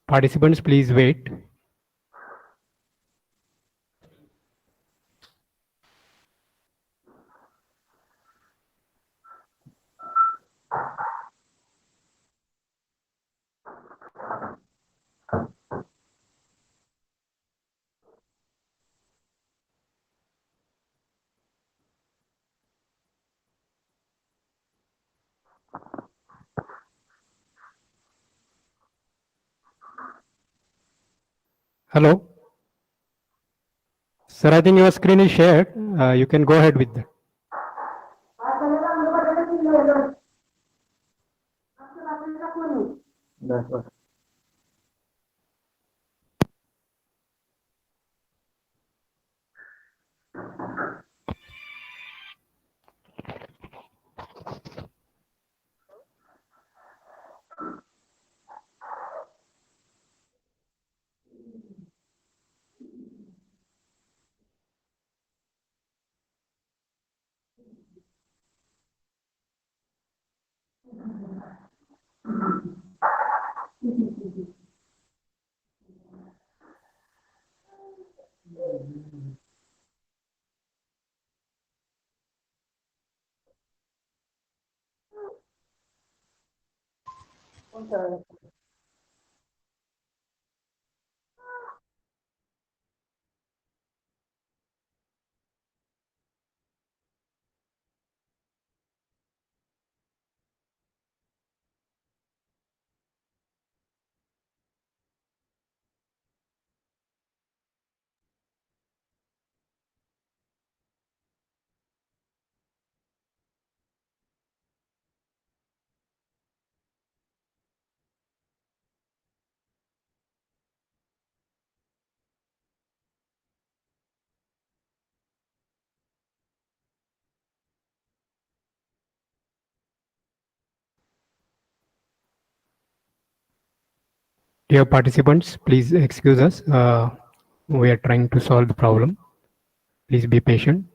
Participants, please wait. Hello. Sir, I think your screen is shared. You can go ahead with that. Dear participants, please excuse us. We are trying to solve the problem. Please be patient.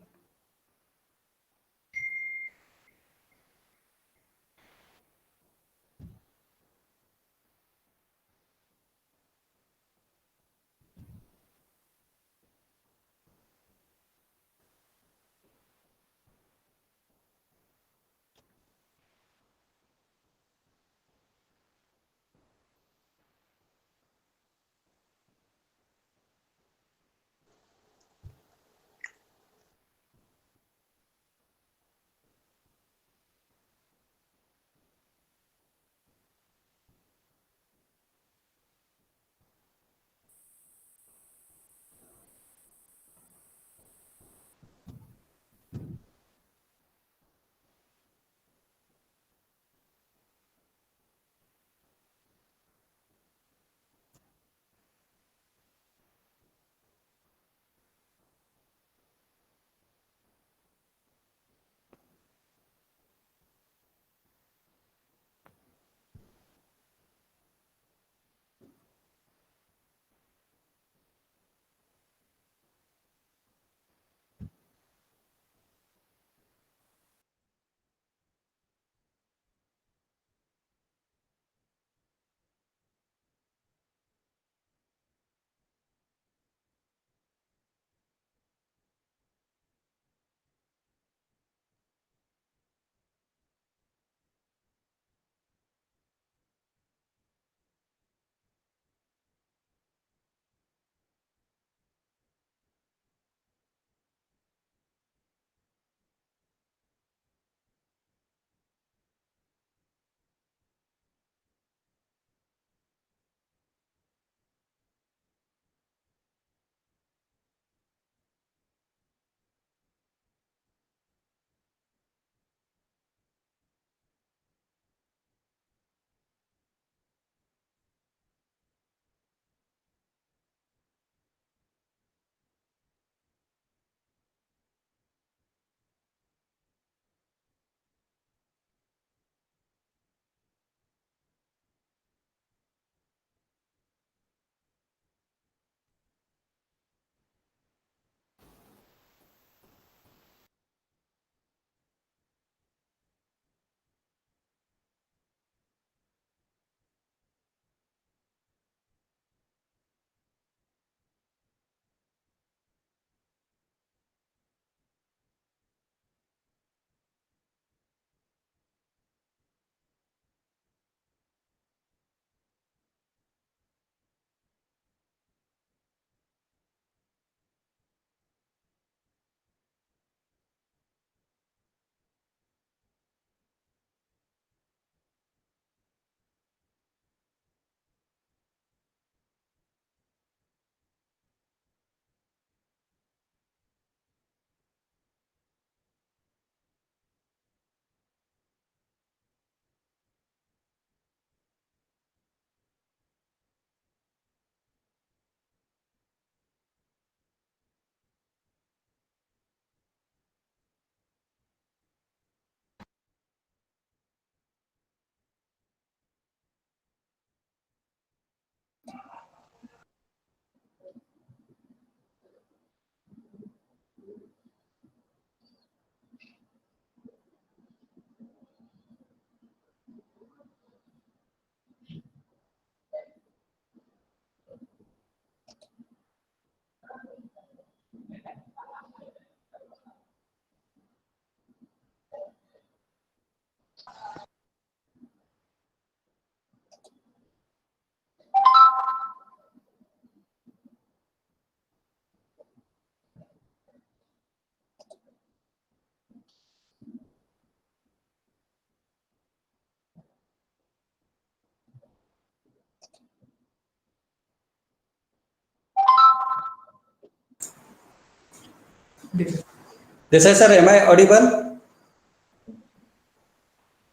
Desai sir, am I audible?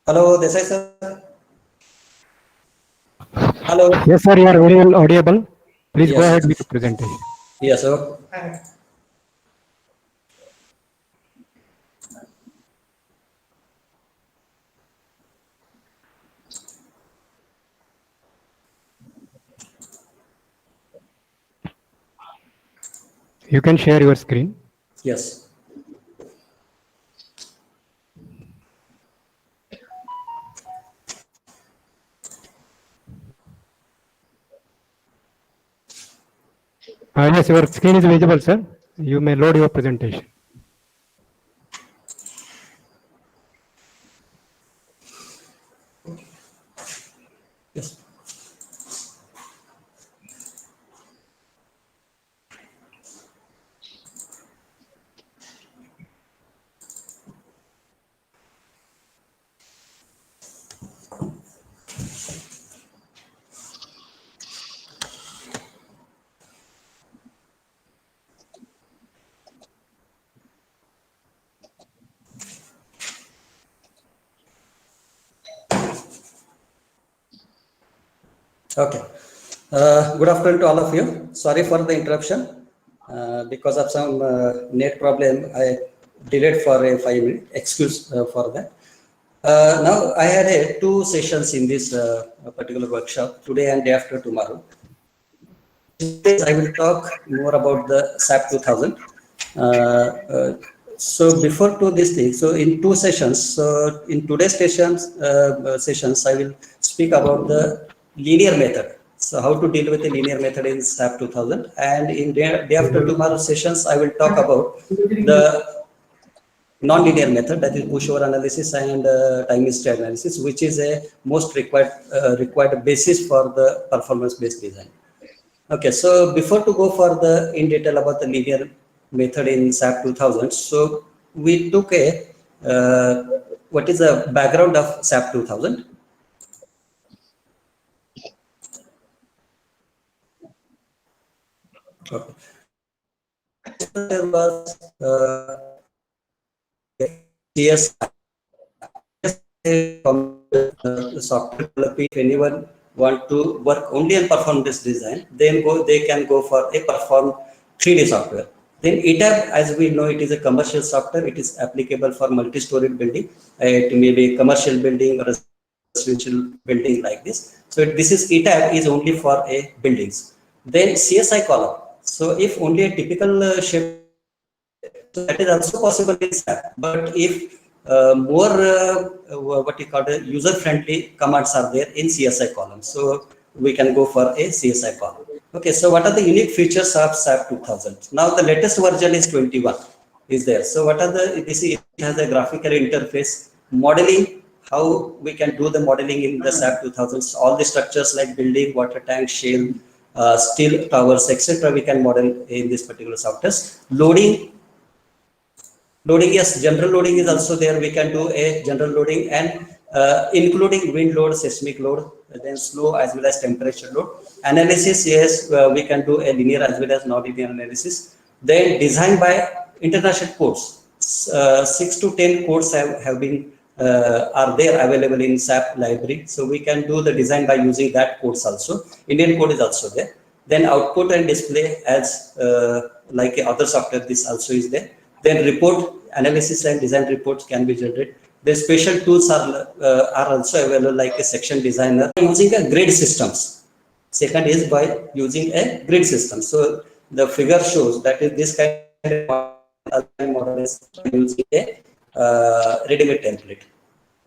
Hello, Desai sir. Hello. Yes, sir, you are very well audible. Please go Yes. ahead with the presentation. Yes, sir. You can share your screen. Yes. Yes, your screen is visible, sir. You may load your presentation. Yes. Okay. Good afternoon to all of you. Sorry for the interruption. Because of some net problem, I delayed for a 5 minute. Excuse for that. Now I had two sessions in this particular workshop, today and day after tomorrow. I will talk more about the SAP 2000. So before to this thing, so in two sessions, so in today's sessions, I will speak about the linear method. So how to deal with the linear method in SAP 2000, and in day after tomorrow sessions, I will talk about the non-linear method, that is pushover analysis and time history analysis, which is a most required basis for the performance-based design. Okay, so before to go for the in detail about the linear method in SAP 2000, so we took a what is the background of SAP 2000? Okay. There was CS software developer. If anyone want to work only on performance design, then they can go for a perform 3D software. Then ETAB, as we know, it is a commercial software. It is applicable for multi-story building. It may be a commercial building or a residential building like this. So this is ETAB is only for a buildings. Then CSI column. So if only a typical shape, so that is also possible in SAP. But if more what you call the user-friendly commands are there in CSI column, so we can go for a CSI column. Okay, so what are the unique features of SAP 2000? Now the latest version is 21 is there. So what are the, this it has a graphical interface, modeling, how we can do the modeling in the SAP 2000s, all the structures like building, water tank, shell, steel towers, etc. we can model in this particular software. Loading, yes, general loading is also there. We can do a general loading and including wind load, seismic load, then slow as well as temperature load. Analysis, yes, we can do a linear as well as non-linear analysis. Then design by international codes. 6 to 10 codes have been are there available in SAP library. So we can do the design by using that codes also. Indian code is also there. Then output and display as like other software, this also is there. Then report analysis and design reports can be generated. The special tools are also available, like a section designer using a grid systems. Second is by using a grid system. So the figure shows that is this kind of model is using a ready-made template.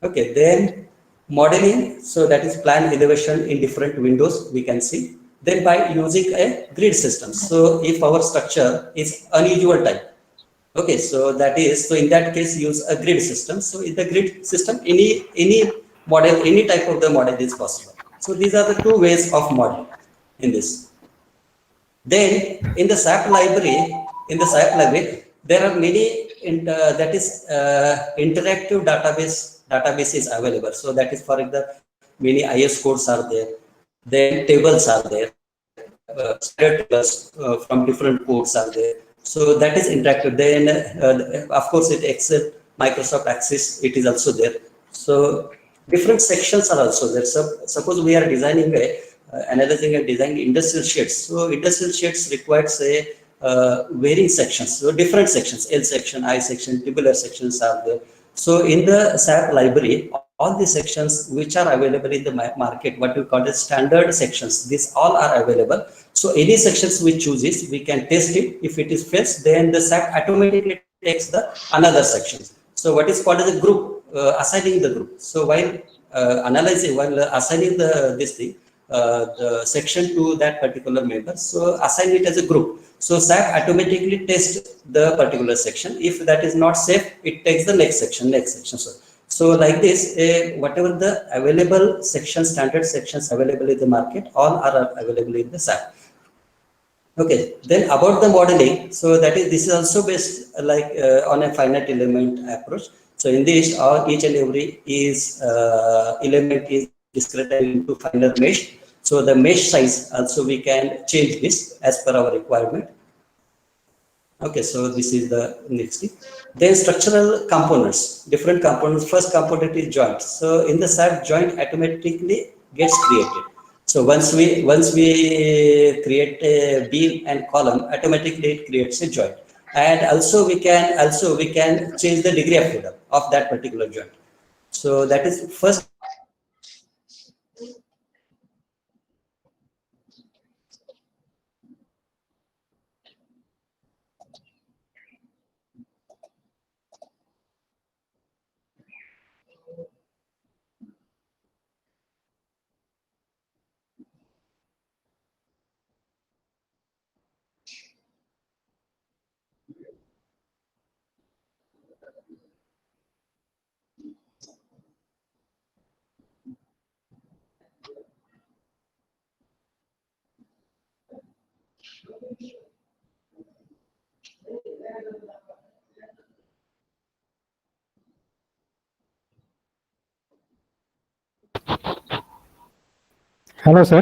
Okay, then modeling. So that is plan elevation in different windows we can see. Then by using a grid system. So if our structure is unusual type. Okay, so that is, so in that case, use a grid system. So in the grid system, any model, any type of the model is possible. So these are the two ways of model in this. Then in the SAP library, there are many that is interactive databases available. So that is, for example, many IS codes are there. Then tables are there. Tables from different codes are there. So that is interactive. Then, of course, it Excel, Microsoft Access, it is also there. So different sections are also there. So suppose we are designing analyzing and designing industrial sheds. So industrial sheds requires a varying sections. So different sections, L section, I section, tubular sections are there. So in the SAP library, all the sections which are available in the market, what we call as standard sections, these all are available. So any sections we choose is, we can test it. If it is fails, then the SAP automatically takes the another sections. So what is called as a group, assigning the group. So while analyzing, while assigning this thing, the section to that particular member, so assign it as a group. So SAP automatically tests the particular section. If that is not safe, it takes the next section, next section. So like this, whatever the available sections, standard sections available in the market, all are available in the SAP. Okay, then about the modeling, so that is, this is also based on a finite element approach. So in this, each and every is element is discretized into finer mesh. So the mesh size also we can change this as per our requirement. Okay, so this is the next thing. Then structural components, different components. First component is joint. So in the SAP, joint automatically gets created. So once we create a beam and column, automatically it creates a joint. And also we can change the degree of freedom of that particular joint. So that is first. Hello, sir.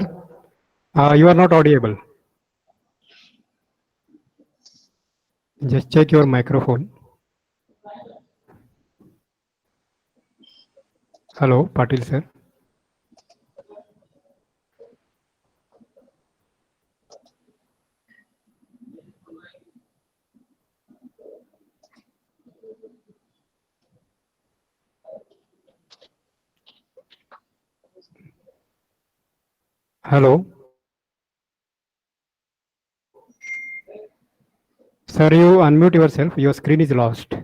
You are not audible. Just check your microphone. Hello, Patil sir. Hello. Sir, you unmute yourself. Your screen is lost.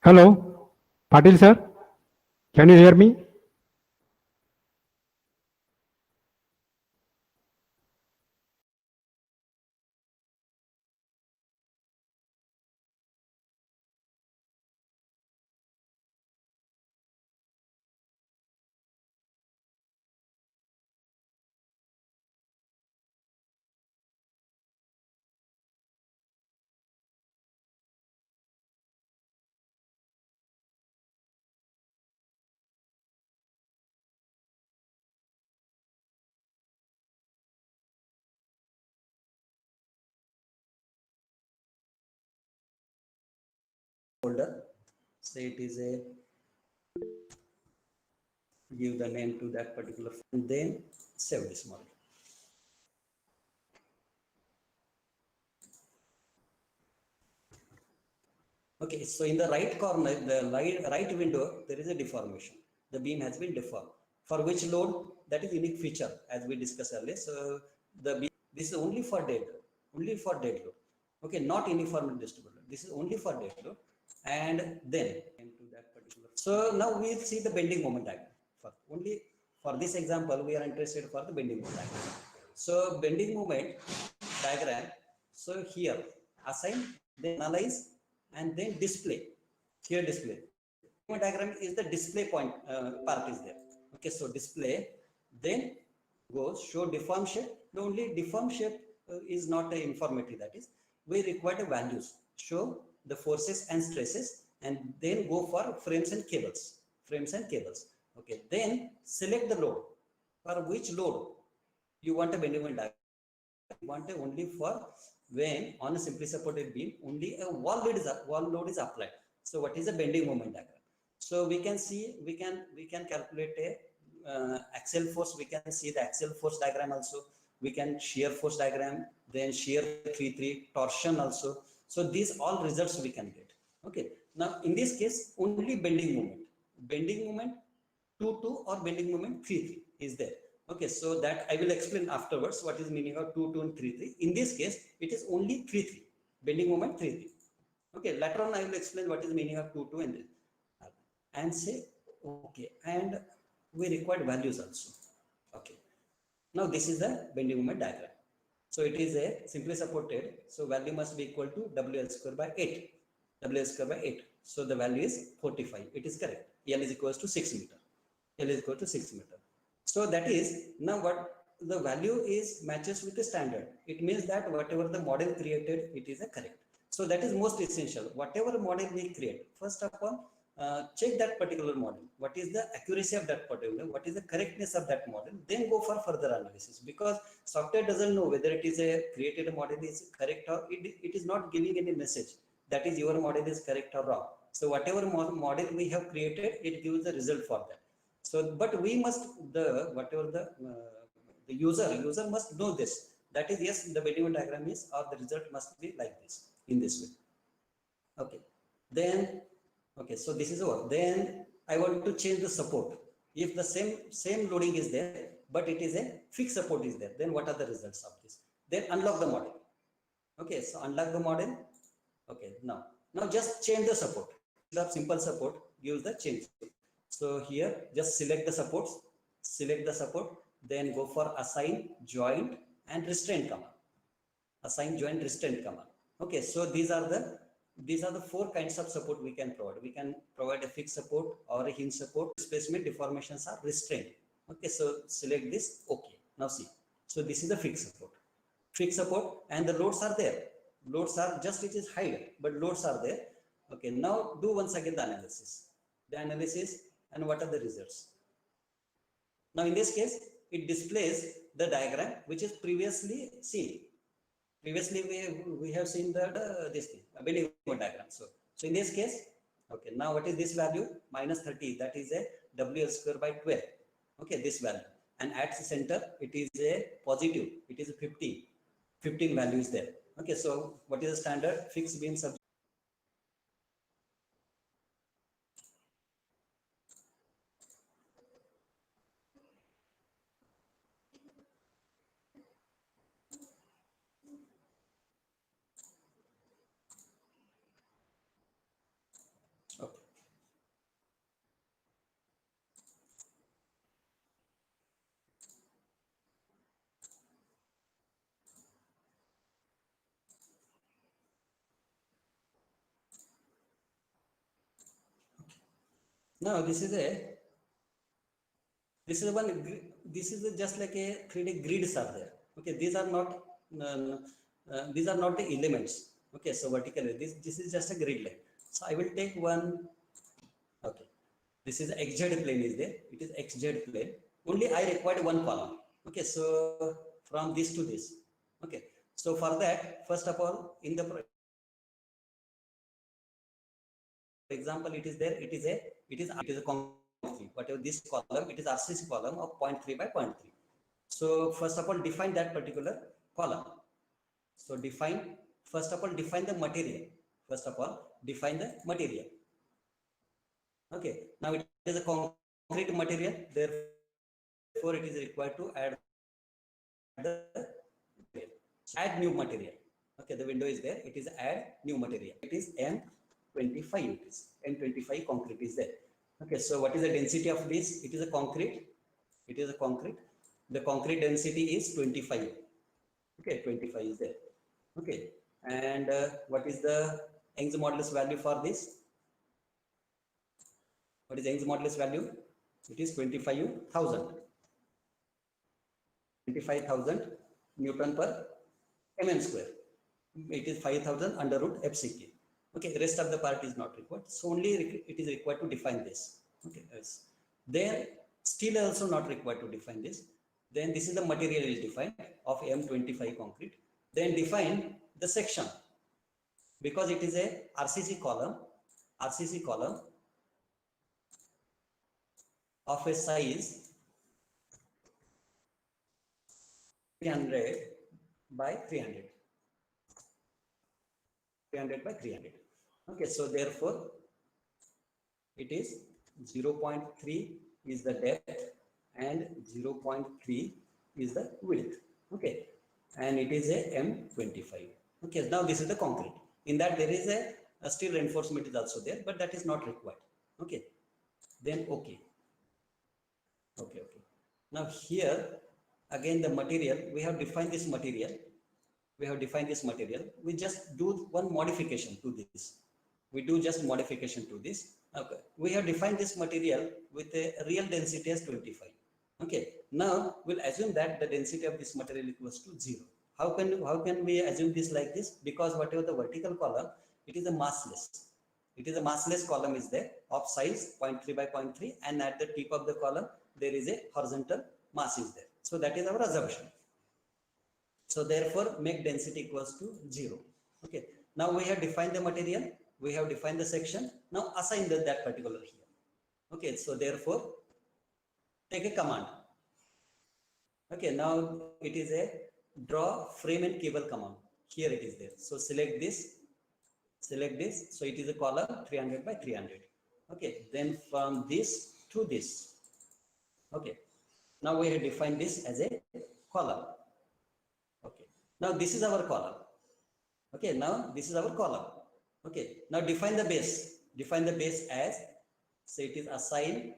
Hello, Patil sir. Can you hear me? Folder, say it is a, give the name to that particular, and then save this model. Okay, so in the right corner, the right window, there is a deformation. The beam has been deformed. For which load? That is unique feature, as we discussed earlier. So the beam, this is only for dead load, only for dead load. Okay, not uniformly distributed. This is only for dead load. And then into that particular. So now we will see the bending moment diagram. Only for this example, we are interested for the bending moment diagram. So bending moment diagram. So here assign, then analyze, and then display. Here display. Diagram is the display point part is there. Okay, so display, then goes show deform shape. The only deform shape is not a informative, that is we require the values, show the forces and stresses, and then go for frames and cables. Okay, then select the load. For which load you want a bending moment diagram? You want a only for when on a simply supported beam only a wall load is applied. So what is a bending moment diagram? So we can see, we can calculate a axial force. We can see the axial force diagram also. We can shear force diagram, then shear 3 torsion also. So these all results we can get. Okay, now in this case only bending moment 2 or bending moment 3 is there. Okay, so that I will explain afterwards what is meaning of 2 and 3. In this case it is only 3 bending moment 3. Okay, later on I will explain what is meaning of 2 and say okay, and we required values also. Okay, now this is the bending moment diagram. So it is a simply supported, so value must be equal to WL square by 8. WL square by 8. So the value is 45. It is correct. L is equals to 6 meter. L is equal to 6 meter. So that is, now what the value is matches with the standard. It means that whatever the model created, it is a correct. So that is most essential. Whatever model we create, first of all, check that particular model. What is the accuracy of that particular? What is the correctness of that model? Then go for further analysis, because software doesn't know whether it is a created model is correct or it is not giving any message that is your model is correct or wrong. So whatever model we have created, it gives the result for that. So, but we must the user must know this. That is, yes, the bending moment diagram is, or the result must be like this, in this way. Okay, then okay, so this is over. Then I want to change the support. If the same loading is there, but it is a fixed support is there, then what are the results of this? Then unlock the model. Okay, so unlock the model. Okay, now just change the support. The simple support gives the change. So here just select the support, then go for assign, joint, and restraint command. Assign, joint, restraint command. Okay, so these are the 4 kinds of support we can provide. We can provide a fixed support or a hinge support. Displacement, deformations are restraint. Okay, so select this. Okay, now see. So this is the fixed support, and the loads are there. Loads are just, it is hide, but loads are there. Okay, now do once again the analysis. And what are the results? Now in this case, it displays the diagram which is previously seen. Previously we have seen this thing, a bending moment diagram. So in this case, okay, now what is this value? Minus 30, that is a WL square by 12. Okay, this value. And at the center, it is a positive, it is a 15 value is there. Okay, so what is the standard fixed beam subject? Okay. Now this is just like a 3D grids are there. Okay, these are not the elements. Okay, so vertically this is just a grid line. So I will take one. Okay, this is XZ plane is there. It is XZ plane. Only I required one column. Okay, so from this to this. Okay, so for that, first of all, in the example, it is there. It is a concrete. Whatever this column, it is RCC column of 0.3 by 0.3. So first of all, define that particular column. So first of all, define the material. Okay, now it is a concrete material, therefore it is required to add new material. Okay, the window is there, it is add new material. It is N25, N25 concrete is there. Okay, so what is the density of this? It is a concrete. The concrete density is 25. Okay, 25 is there. Okay, and what is the Young's modulus value for this? What is Young's modulus value? It is 25,000. 25,000 Newton per mm square. It is 5,000 under root FCK. Okay, the rest of the part is not required. So only it is required to define this. Okay, yes. Then still also not required to define this. Then this is the material is defined of M25 concrete. Then define the section because it is a RCC column of a size 300 by 300. 300 by 300. Okay, so therefore it is 0.3 is the depth and 0.3 is the width. Okay, and it is a M25. Okay, now this is the concrete. In that there is a steel reinforcement is also there, but that is not required. Okay, then okay. Now here again the material, we have defined this material. We just do one modification to this. We do just modification to this. Okay. We have defined this material with a real density as 25. Okay. Now we'll assume that the density of this material equals to 0. How can we assume this like this? Because whatever the vertical column, it is a massless. It is a massless column is there of size 0.3 by 0.3, and at the tip of the column there is a horizontal mass is there. So that is our assumption. So therefore make density equals to 0. Okay. Now we have defined the material, we have defined the section. Now assign that particular here. Okay. So therefore take a command. Okay. Now it is a draw frame and cable command. Here it is there. So select this. So it is a column 300 by 300. Okay. Then from this to this. Okay. Now we have defined this as a column. Okay. Now this is our column. Okay. Now this is our column. Okay. Now define the base. Define the base as, so it is assign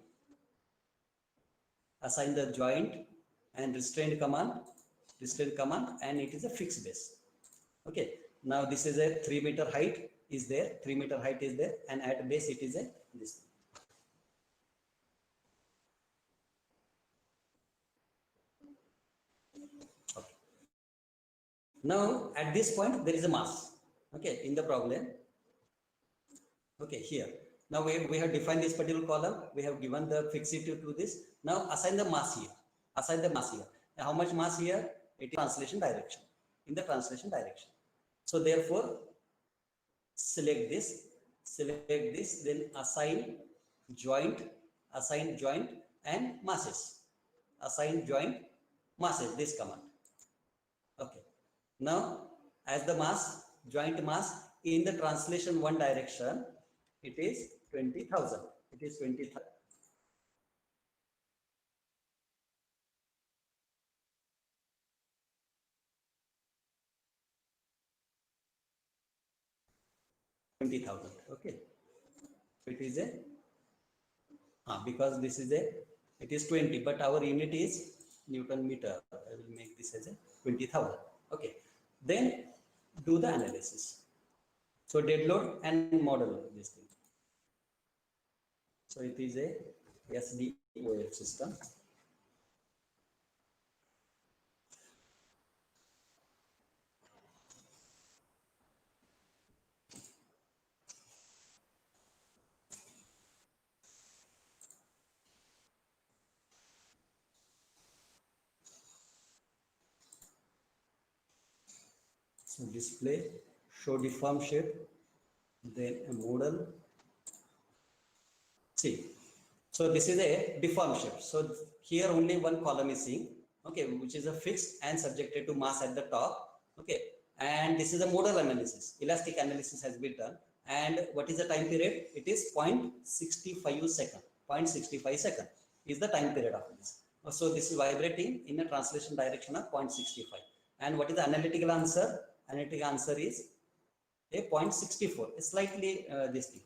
the joint and restraint command, and it is a fixed base. Okay. Now this is a 3 meter height is there. 3 meter height is there, and at base it is a this. Okay. Now at this point there is a mass. Okay, in the problem. Okay, here. Now we have defined this particular column. We have given the fixity to this. Now assign the mass here. Now, how much mass here? It is translation direction. In the translation direction. So therefore, select this, then assign joint and masses. Assign joint masses, this command. Okay. Now, as the mass, joint mass in the translation one direction, it is 20,000. It is 20,000. Okay. It is a because this is a, it is 20, but our unit is Newton meter. I will make this as a 20,000. Okay. Then do the analysis. So dead load and model this thing. So it is a SDOF system. So display, show deform shape, then a model. See, so this is a deform shape. So here only one column is seen, okay, which is a fixed and subjected to mass at the top. Okay, and this is a modal analysis. Elastic analysis has been done. And what is the time period? It is 0.65 second. 0.65 second is the time period of this. So this is vibrating in a translation direction of 0.65. And what is the analytical answer? Analytical answer is a 0.64. Slightly this thing.